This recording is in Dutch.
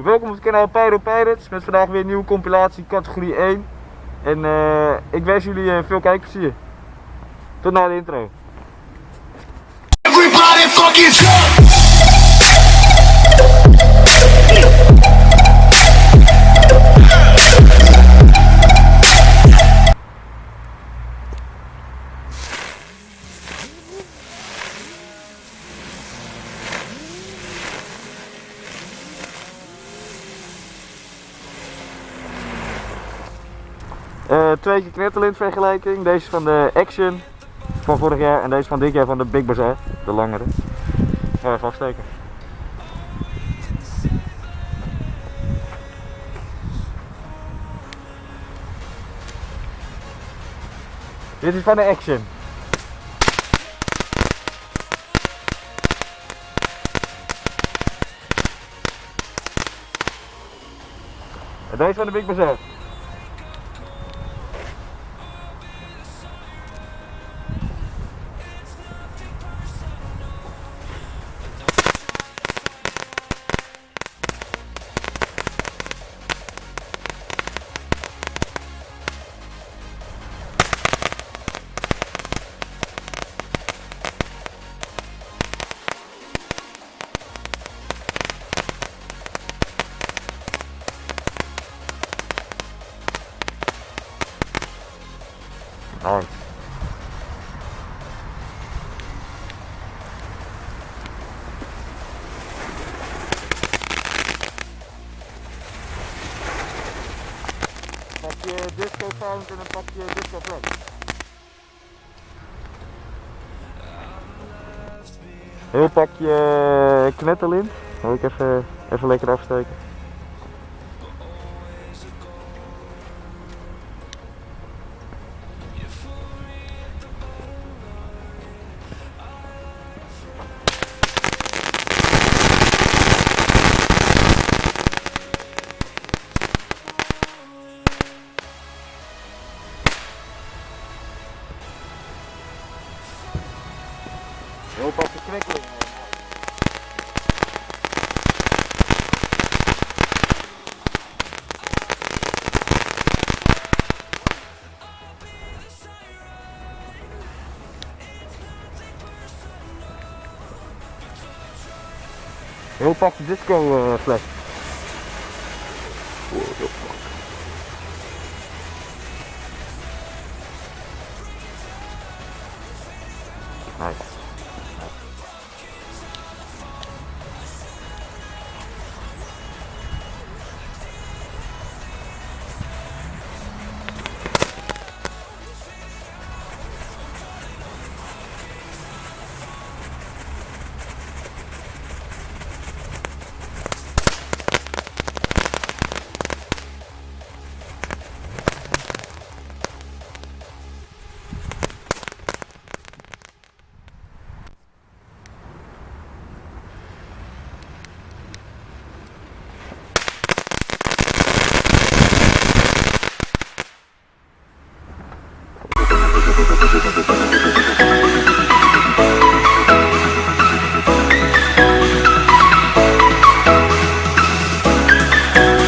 Welkom op het kanaal Pyro Pirates met vandaag weer een nieuwe compilatie categorie 1. En ik wens jullie veel kijkplezier. Tot na de intro. Everybody fucking jump! Twee keer knetterlint vergelijking. Deze van de Action van vorig jaar en deze van dit jaar van de Big Bazar, de langere. Ga even afsteken. Dit is van de Action. En deze van de Big Bazar. Nice. Pak je disco sound en dan pak je disco front. Heel pakje knetterlint. Zal ik even lekker afsteken. Heel pakje knekkeling. Heel pakje disco flash. Nice.